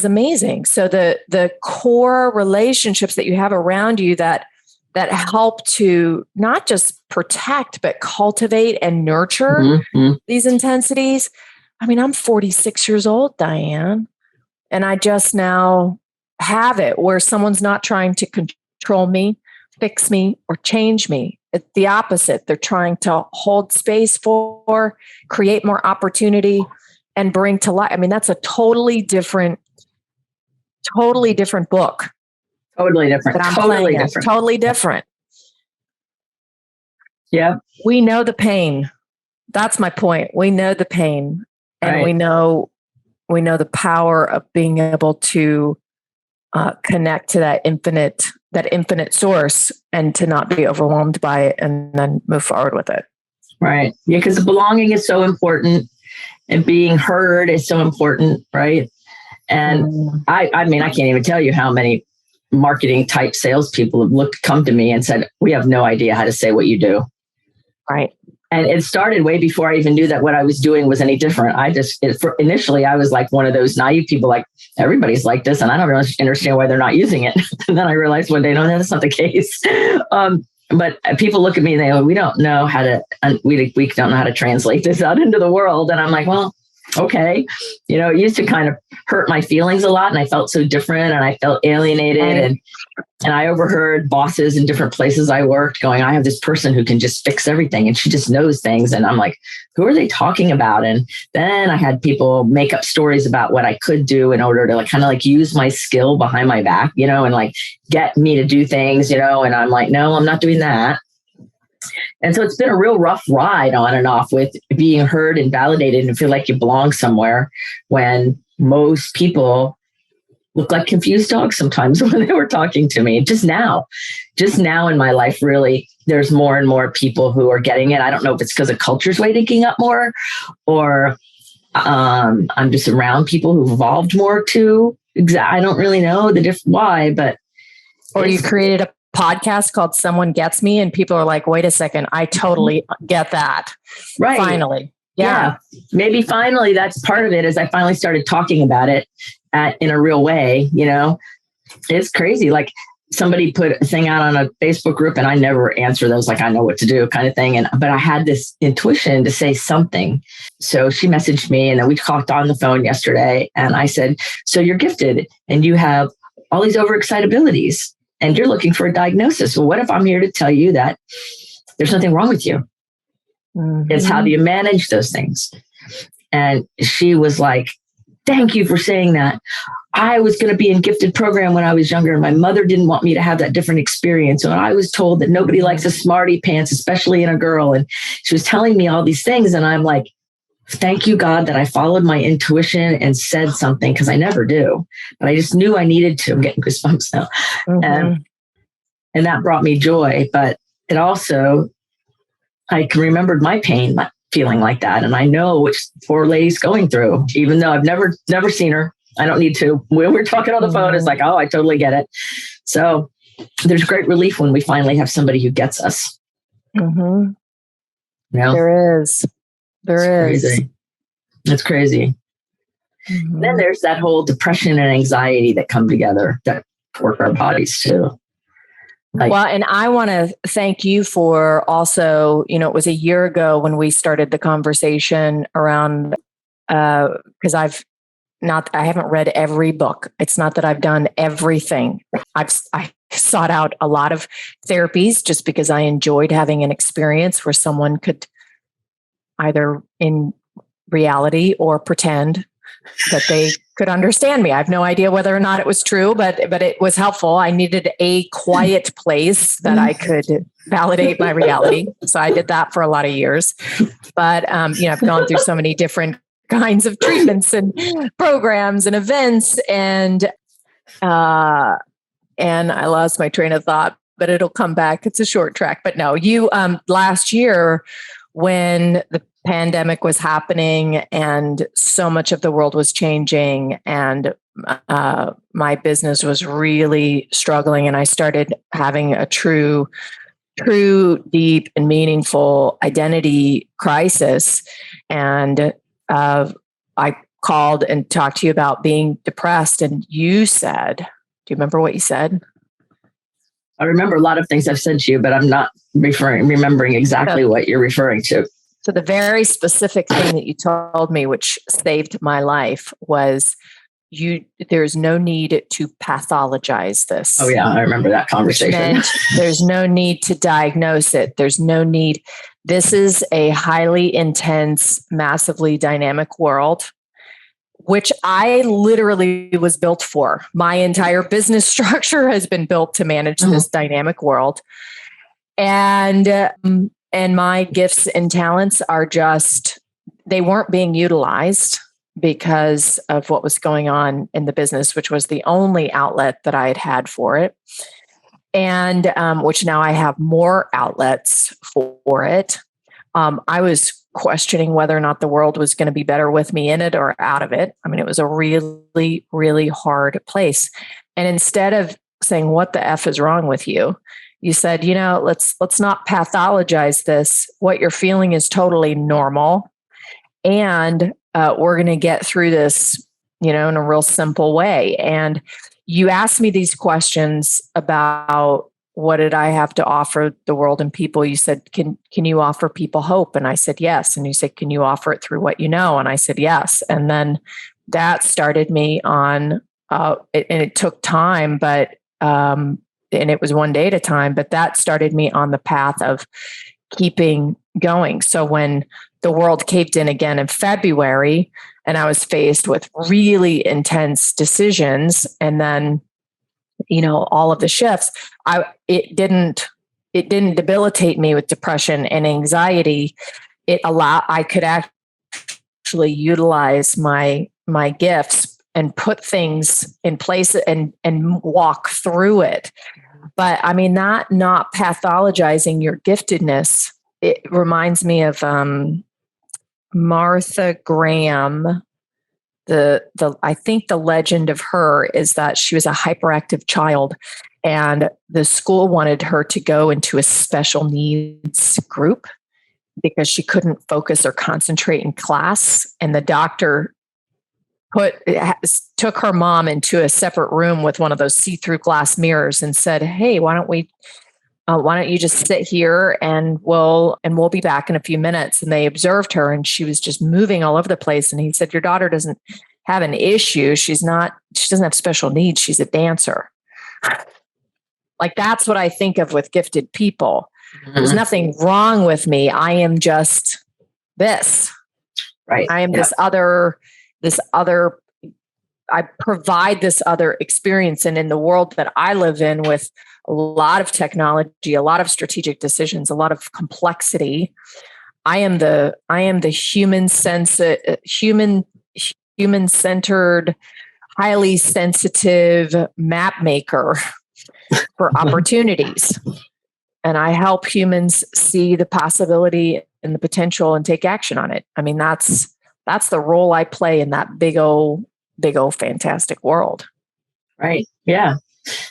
amazing. So the core relationships that you have around you that help to not just protect, but cultivate and nurture these intensities. I mean, I'm 46 years old, Dianne, and I just now have it where someone's not trying to control me, fix me, or change me. It's the opposite. They're trying to hold space for, create more opportunity, and bring to life. I mean, that's a totally different book.
Totally different.
Totally different.
Yeah.
We know the pain. That's my point. We know the pain. And we know the power of being able to connect to that infinite source and to not be overwhelmed by it and then move forward with it.
Right. Yeah, because belonging is so important and being heard is so important, right? And I mean, I can't even tell you how many marketing type salespeople have come to me and said, we have no idea how to say what you do.
Right.
And it started way before I even knew that what I was doing was any different. Initially, I was like one of those naive people, like, everybody's like this, and I don't really understand why they're not using it. And then I realized one day, no, that's not the case. But people look at me and they go, we don't know how to translate this out into the world. And I'm like, well, okay. It used to kind of hurt my feelings a lot, and I felt so different, and I felt alienated.
Right.
And I overheard bosses in different places I worked going, I have this person who can just fix everything, and she just knows things. And I'm like, who are they talking about? And then I had people make up stories about what I could do in order to kind of use my skill behind my back, and get me to do things, and I'm like, no, I'm not doing that. And so it's been a real rough ride on and off with being heard and validated and feel like you belong somewhere, when most people look like confused dogs sometimes when they were talking to me. Just now in my life, really, there's more and more people who are getting it. I don't know if it's because of culture's waking up more, or I'm just around people who've evolved more too. I don't really know why, but.
Or you created a podcast called Someone Gets Me, and people are like, wait a second, I totally get that.
Right.
Finally. Yeah.
Maybe finally that's part of it, is I finally started talking about it in a real way. It's crazy. Like, somebody put a thing out on a Facebook group, and I never answer those, like I know what to do kind of thing. But I had this intuition to say something. So she messaged me, and then we talked on the phone yesterday, and I said, so you're gifted and you have all these overexcitabilities, and you're looking for a diagnosis. Well, what if I'm here to tell you that there's nothing wrong with you? Mm-hmm. It's how do you manage those things? And she was like, thank you for saying that. I was going to be in gifted program when I was younger, and my mother didn't want me to have that different experience. And I was told that nobody likes a smarty pants, especially in a girl. And she was telling me all these things. And I'm like, thank you, God, that I followed my intuition and said something, because I never do. But I just knew I needed to. I'm getting goosebumps now. Mm-hmm. And that brought me joy. But it also, I can remember my pain, my feeling like that. And I know which poor lady's going through, even though I've never seen her. I don't need to. When we're talking on the phone, it's like, oh, I totally get it. So there's great relief when we finally have somebody who gets us.
Mm-hmm. There is.
Crazy. It's crazy. Mm-hmm. Then there's that whole depression and anxiety that come together that work our bodies too.
Well, and I want to thank you for also, it was a year ago when we started the conversation around, because I haven't read every book. It's not that I've done everything. I sought out a lot of therapies just because I enjoyed having an experience where someone could either in reality or pretend that they could understand me. I have no idea whether or not it was true, but it was helpful. I needed a quiet place that I could validate my reality. So I did that for a lot of years. But I've gone through so many different kinds of treatments and programs and events, and I lost my train of thought, but it'll come back. It's a short track. But no, you last year when the pandemic was happening and so much of the world was changing, and my business was really struggling, and I started having a true, deep and meaningful identity crisis. And I called and talked to you about being depressed, and you said, do you remember what you said?
I remember a lot of things I've said to you, but I'm not remembering exactly what you're referring to.
So the very specific thing that you told me, which saved my life, was there's no need to pathologize this.
Oh yeah, I remember that conversation.
Which meant there's no need to diagnose it. There's no need. This is a highly intense, massively dynamic world, which I literally was built for. My entire business structure has been built to manage this dynamic world. And my gifts and talents are they weren't being utilized because of what was going on in the business, which was the only outlet that I had for it. And which now I have more outlets for it. I was questioning whether or not the world was going to be better with me in it or out of it. I mean, it was a really, really hard place. And instead of saying, what the F is wrong with you? You said, let's not pathologize this. What you're feeling is totally normal. And we're going to get through this, in a real simple way. And you asked me these questions about what did I have to offer the world and people. You said, can you offer people hope? And I said, yes. And you said, can you offer it through what you know? And I said, yes. And then that started me on, and it took time, but, and it was one day at a time, but that started me on the path of keeping going. So when the world caved in again in February, and I was faced with really intense decisions, and then, all of the shifts, it didn't debilitate me with depression and anxiety. I could actually utilize my gifts and put things in place and walk through it. But I mean, not pathologizing your giftedness. It reminds me of Martha Graham. I think the legend of her is that she was a hyperactive child, and the school wanted her to go into a special needs group because she couldn't focus or concentrate in class. And the doctor took her mom into a separate room with one of those see-through glass mirrors and said, "Hey, why don't you just sit here and we'll be back in a few minutes." And they observed her, and she was just moving all over the place. And he said, "Your daughter doesn't have an issue. She doesn't have special needs. She's a dancer." Like, that's what I think of with gifted people. Mm-hmm. There's nothing wrong with me. I am just this.
Right.
I am this other, I provide this other experience. And in the world that I live in, with a lot of technology, a lot of strategic decisions, a lot of complexity, I am the human-centered, highly sensitive map maker for opportunities. And I help humans see the possibility and the potential and take action on it. I mean, that's the role I play in that big old fantastic world.
Right. Yeah.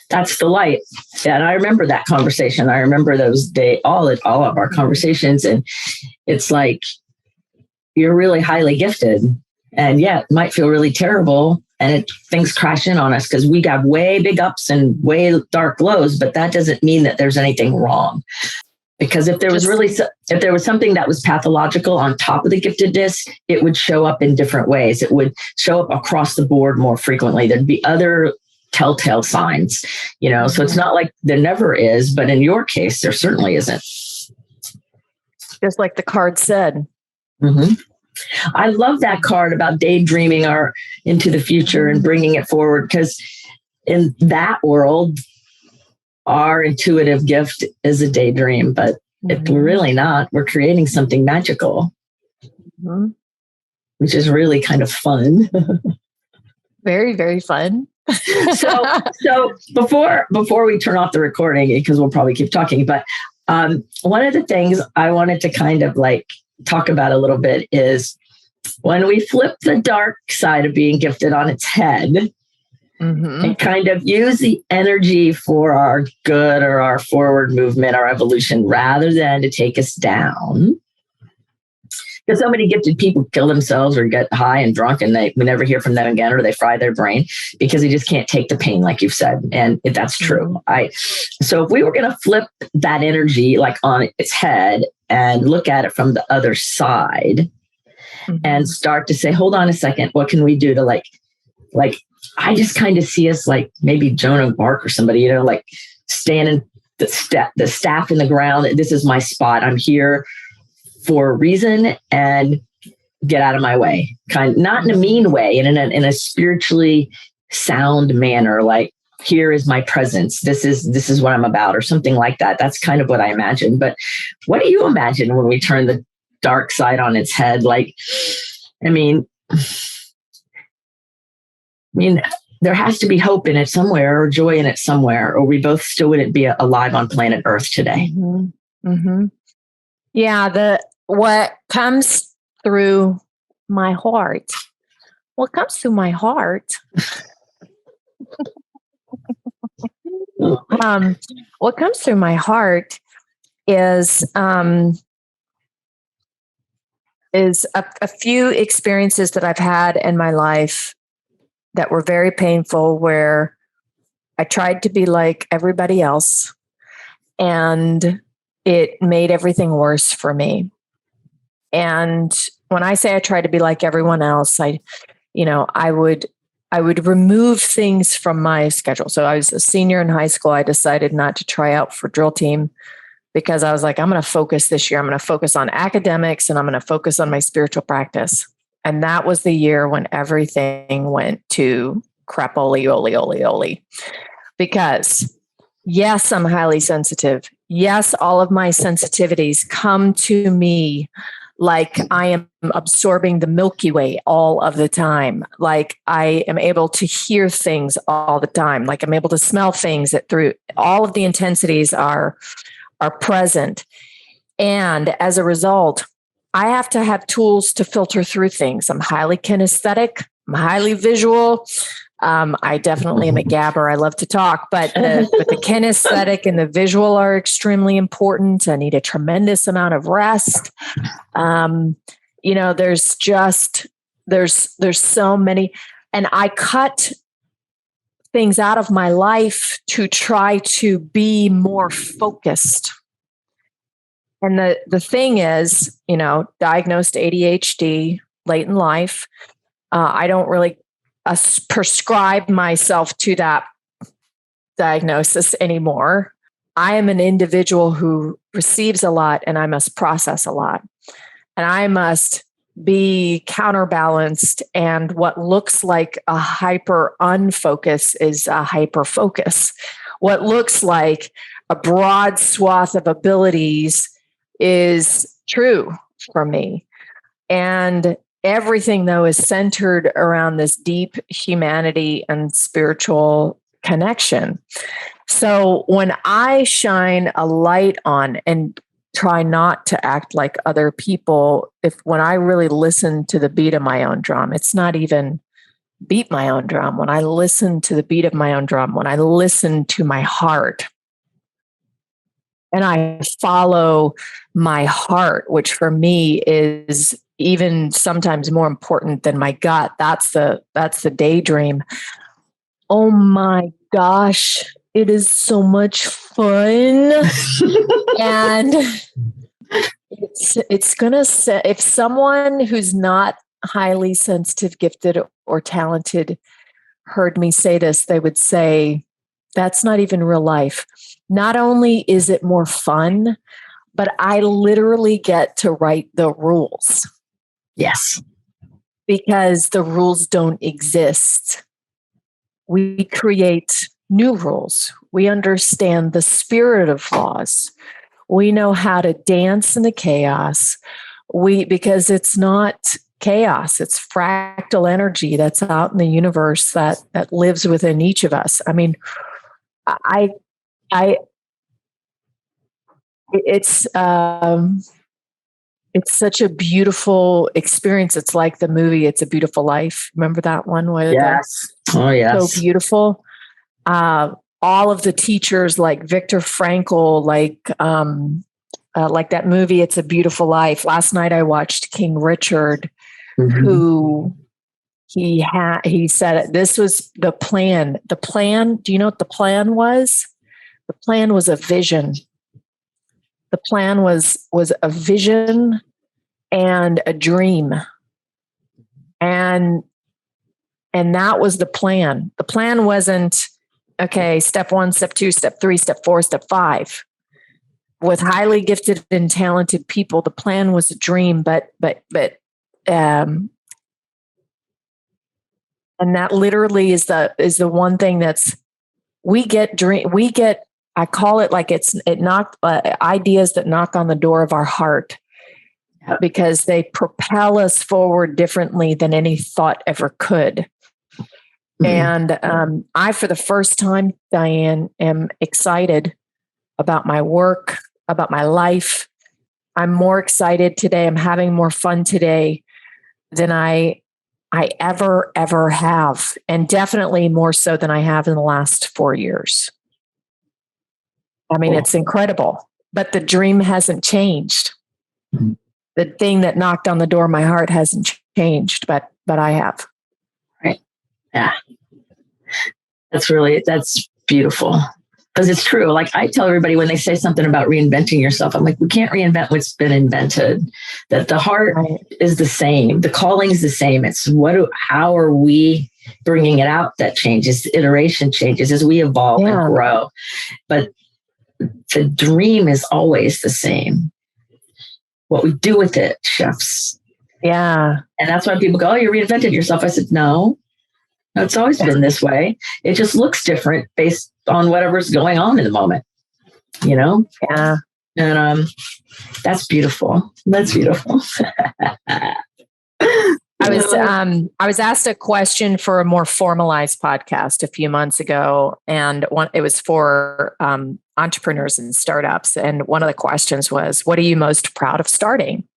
That's the light. Yeah, and I remember that conversation. I remember those days, all of our conversations. And it's like, you're really highly gifted. And yeah, it might feel really terrible, and things crash in on us because we got way big ups and way dark lows, but that doesn't mean that there's anything wrong. Because if there was something that was pathological on top of the giftedness, it would show up in different ways. It would show up across the board more frequently. There'd be other telltale signs, so it's not like there never is, but in your case, there certainly isn't.
Just like the card said.
Mm-hmm. I love that card about daydreaming into the future and bringing it forward, because in that world, our intuitive gift is a daydream, but it's really not. We're creating something magical, which is really kind of fun.
Very, very fun.
So before we turn off the recording, because we'll probably keep talking, but one of the things I wanted to kind of like talk about a little bit is when we flip the dark side of being gifted on its head and kind of use the energy for our good or our forward movement, our evolution, rather than to take us down. Because so many gifted people kill themselves or get high and drunk, and we never hear from them again, or they fry their brain because they just can't take the pain, like you've said. And that's true. So if we were going to flip that energy like on its head and look at it from the other side and start to say, hold on a second, what can we do to like, I just kind of see us like maybe Joan of Arc or somebody, like standing the staff in the ground. This is my spot. I'm here for a reason, and get out of my way. Not in a mean way, in a spiritually sound manner. Like, here is my presence. This is what I'm about, or something like that. That's kind of what I imagine. But what do you imagine when we turn the dark side on its head? Like, I mean, there has to be hope in it somewhere, or joy in it somewhere, or we both still wouldn't be alive on planet Earth today.
Yeah, what comes through my heart. What comes through my heart what comes through my heart is a few experiences that I've had in my life that were very painful, where I tried to be like everybody else, and it made everything worse for me. And when I say I tried to be like everyone else, I would remove things from my schedule. So I was a senior in high school. I decided not to try out for drill team because I was like, I'm going to focus this year. I'm going to focus on academics and I'm going to focus on my spiritual practice. And that was the year when everything went to crapoli. Because yes, I'm highly sensitive. Yes, all of my sensitivities come to me like I am absorbing the Milky Way all of the time. Like I am able to hear things all the time. Like I'm able to smell things that through all of the intensities are present. And as a result, I have to have tools to filter through things. I'm highly kinesthetic. I'm highly visual. I definitely am a gabber. I love to talk, but the kinesthetic and the visual are extremely important. I need a tremendous amount of rest. There's so many, and I cut things out of my life to try to be more focused. And the thing is, diagnosed ADHD late in life. I don't really prescribe myself to that diagnosis anymore. I am an individual who receives a lot and I must process a lot. And I must be counterbalanced. And what looks like a hyper unfocus is a hyper focus. What looks like a broad swath of abilities is true for me. And everything, though, is centered around this deep humanity and spiritual connection. So when I shine a light on and try not to act like other people, when I really listen to the beat of my own drum, it's not even beat my own drum. When I listen to the beat of my own drum, when I listen to my heart and I follow my heart, which for me is even sometimes more important than my gut. That's the daydream. Oh my gosh, it is so much fun. And it's gonna say, if someone who's not highly sensitive, gifted, or talented heard me say this, they would say, that's not even real life. Not only is it more fun, but I literally get to write the rules.
Yes.
Because the rules don't exist. We create new rules. We understand the spirit of laws. We know how to dance in the chaos. Because it's not chaos, it's fractal energy that's out in the universe that lives within each of us. I mean, it's such a beautiful experience. It's like the movie It's a Beautiful Life. Remember that one?
Yes. Oh, yes.
So beautiful. All of the teachers, like Viktor Frankl, like that movie It's a Beautiful Life. Last night I watched King Richard, who he said this was the plan. The plan, do you know what the plan was? The plan was a vision. The plan was a vision and a dream. And that was the plan. The plan wasn't, okay, step 1, step 2, step 3, step 4, step 5. With highly gifted and talented people, the plan was a dream, but and that literally is the one thing that's we get I call it like it knocked ideas that knock on the door of our heart, because they propel us forward differently than any thought ever could. And I, for the first time, Dianne, am excited about my work, about my life. I'm more excited today. I'm having more fun today than I ever have, and definitely more so than I have in the last 4 years. I mean, it's incredible, but the dream hasn't changed.
Mm-hmm.
The thing that knocked on the door of my heart hasn't changed, but I have.
Right. Yeah. That's beautiful. Because it's true. Like I tell everybody when they say something about reinventing yourself, I'm like, we can't reinvent what's been invented. That the heart is the same. The calling is the same. It's how are we bringing it out that changes? The iteration changes as we evolve and grow. But the dream is always the same. What we do with it shifts.
Yeah.
And that's why people go, oh, you reinvented yourself. I said, no, it's always been this way. It just looks different based on whatever's going on in the moment, Yeah. And that's beautiful. That's beautiful.
I was asked a question for a more formalized podcast a few months ago, and it was for entrepreneurs and startups. And one of the questions was, what are you most proud of starting?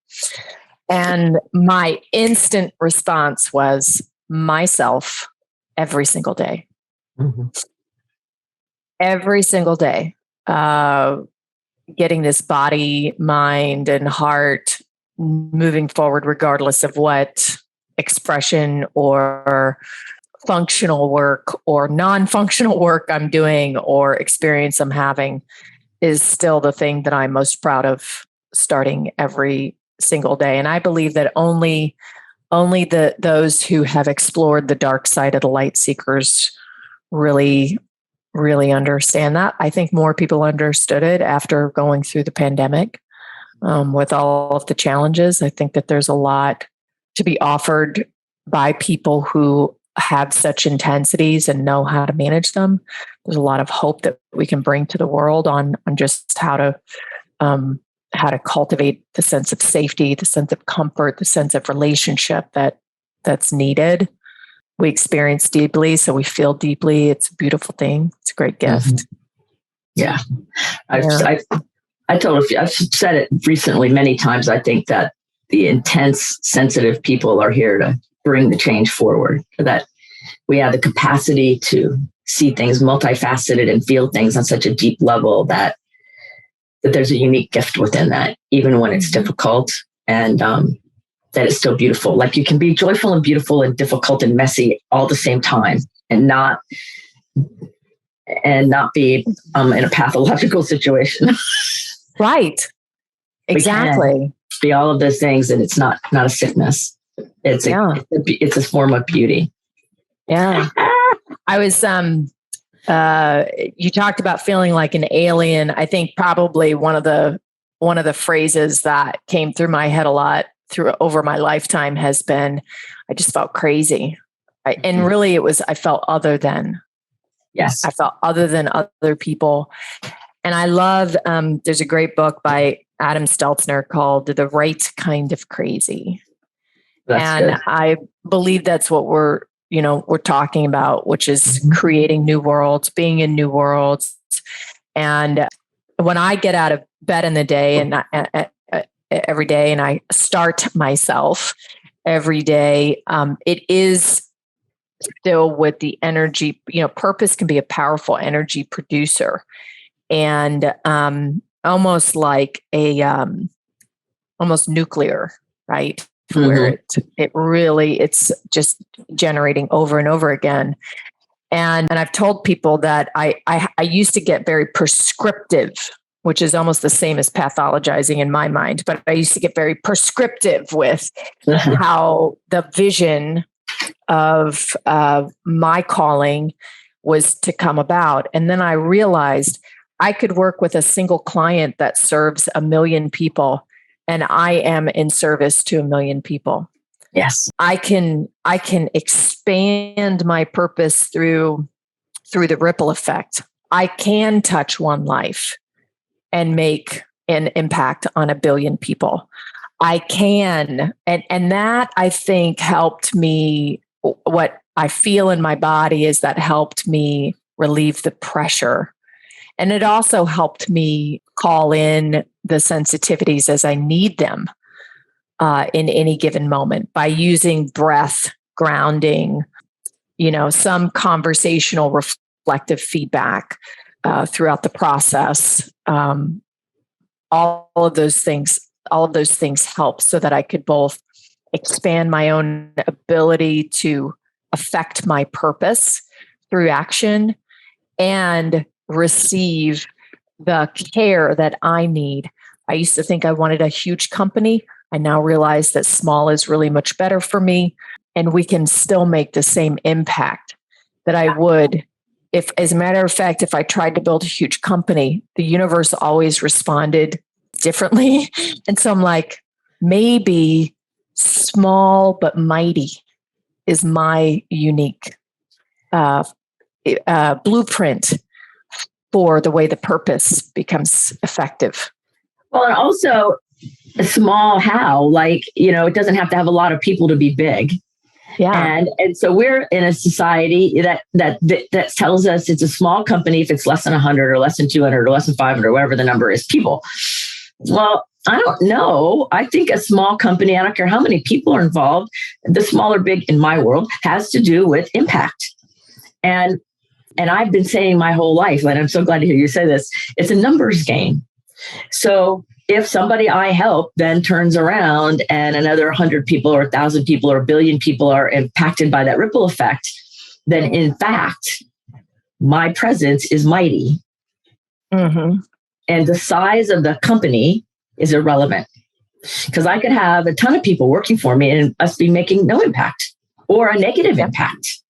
And my instant response was myself every single day. Mm-hmm. Every single day, getting this body, mind, and heart moving forward, regardless of what expression or functional work or non-functional work I'm doing or experience I'm having, is still the thing that I'm most proud of starting every single day. And I believe that only those who have explored the dark side of the light seekers really understand that. I think more people understood it after going through the pandemic with all of the challenges. I think that there's a lot to be offered by people who have such intensities and know how to manage them. There's a lot of hope that we can bring to the world on just how to cultivate the sense of safety, the sense of comfort, the sense of relationship that's needed. We experience deeply, so we feel deeply. It's a beautiful thing. It's a great gift. Mm-hmm.
Yeah. I've said it recently many times. I think that the intense, sensitive people are here to bring the change forward, that we have the capacity to see things multifaceted and feel things on such a deep level that there's a unique gift within that, even when it's difficult, and that it's still beautiful. Like you can be joyful and beautiful and difficult and messy all the same time, and not be in a pathological situation.
Right. Exactly.
Be all of those things, and it's not a sickness. It's a form of beauty.
Yeah. I was you talked about feeling like an alien. I think probably one of the phrases that came through my head a lot over my lifetime has been, I just felt crazy. And really it was, I felt other than.
Yes.
I felt other than other people. And I love, there's a great book by Adam Stelzner called The Right Kind of Crazy. That's good. I believe that's what we're talking about, which is creating new worlds, being in new worlds. And when I get out of bed in the day and every day, and I start myself every day, it is still with the energy. Purpose can be a powerful energy producer, and almost like almost nuclear, right? Where it's just generating over and over again. And I've told people that I used to get very prescriptive, which is almost the same as pathologizing in my mind, but I used to get very prescriptive with how the vision of my calling was to come about. And then I realized I could work with a single client that serves 1 million people, and I am in service to 1 million people.
Yes.
I can expand my purpose through the ripple effect. I can touch one life and make an impact on 1 billion people. I can. And that, I think, helped me. What I feel in my body is that helped me relieve the pressure. And it also helped me call in the sensitivities as I need them in any given moment by using breath, grounding, some conversational reflective feedback, throughout the process. All of those things help so that I could both expand my own ability to affect my purpose through action and receive the care that I need. I used to think I wanted a huge company. I now realize that small is really much better for me, and we can still make the same impact that I would if, as a matter of fact, if I tried to build a huge company. The universe always responded differently. And so I'm like, maybe small but mighty is my unique blueprint for the way the purpose becomes effective.
Well, and also small how, like, it doesn't have to have a lot of people to be big.
Yeah.
And so we're in a society that tells us it's a small company if it's less than 100 or less than 200 or less than 500 or whatever the number is, people. Well, I don't know. I think a small company, I don't care how many people are involved, the small or big in my world, has to do with impact. And I've been saying my whole life, and I'm so glad to hear you say this, it's a numbers game. So if somebody I help then turns around and another 100 people or 1,000 people or 1 billion people are impacted by that ripple effect, then in fact, my presence is mighty.
Mm-hmm.
And the size of the company is irrelevant, because I could have a ton of people working for me and us be making no impact or a negative impact,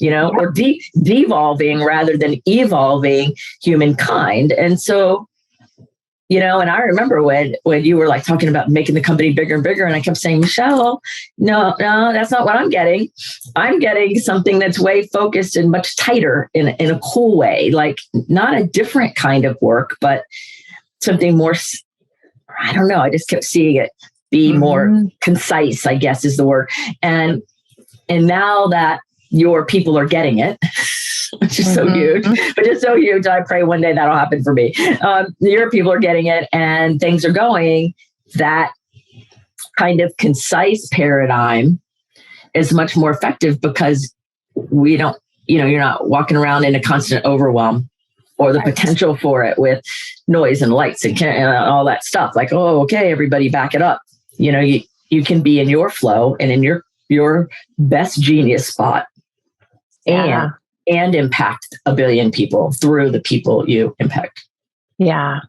or devolving rather than evolving humankind. And so, and I remember when you were like talking about making the company bigger and bigger, and I kept saying, Michelle, no, that's not what I'm getting. I'm getting something that's way focused and much tighter in a cool way, like not a different kind of work, but something more, I don't know. I just kept seeing it be more concise, I guess is the word. And now that your people are getting it, which is so huge, but it's so huge. I pray one day that'll happen for me. Your people are getting it and things are going. That kind of concise paradigm is much more effective because we don't, you're not walking around in a constant overwhelm or the potential for it with noise and lights and all that stuff. Like, oh, okay, everybody back it up. You can be in your flow and in your best genius spot.
Yeah.
And impact 1 billion people through the people you impact.
Yeah.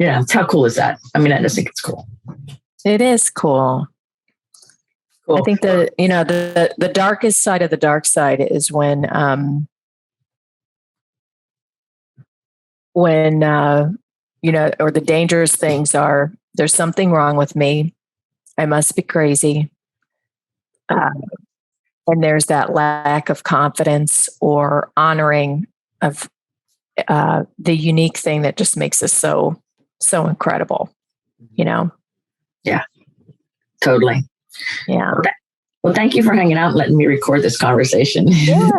Yeah. How cool is that? I mean, I just think it's cool.
It is cool. I think the darkest side of the dark side is when or the dangerous things are, there's something wrong with me. I must be crazy. And there's that lack of confidence or honoring of the unique thing that just makes us so incredible,
Yeah, totally.
Yeah.
Well, thank you for hanging out and letting me record this conversation.
Yeah.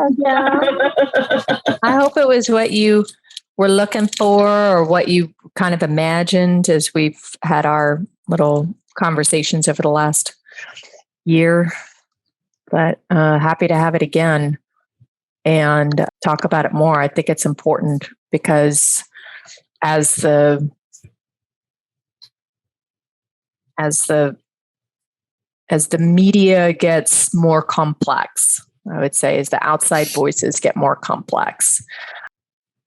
I hope it was what you were looking for or what you kind of imagined as we've had our little conversations over the last year. But happy to have it again and talk about it more. I think it's important because as the media gets more complex, I would say, as the outside voices get more complex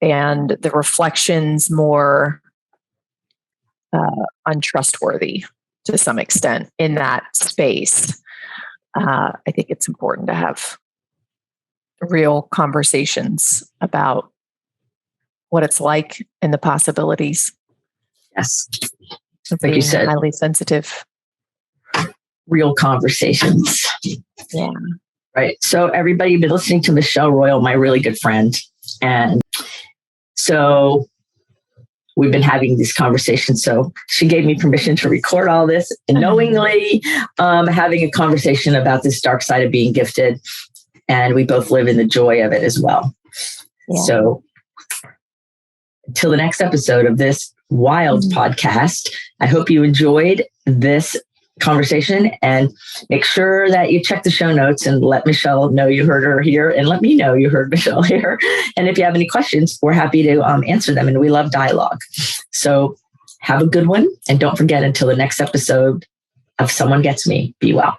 and the reflections more untrustworthy to some extent in that space, I think it's important to have real conversations about what it's like and the possibilities.
Yes.
Like you said, highly sensitive.
Real conversations.
Yeah.
Right. So everybody, you've been listening to Michelle Royal, my really good friend. And so we've been having these conversations. So she gave me permission to record all this and knowingly having a conversation about this dark side of being gifted. And we both live in the joy of it as well. Yeah. So until the next episode of this wild podcast, I hope you enjoyed this conversation. And make sure that you check the show notes and let Michelle know you heard her here, and let me know you heard Michelle here. And if you have any questions, we're happy to answer them. And we love dialogue. So have a good one. And don't forget, until the next episode of Someone Gets Me, be well.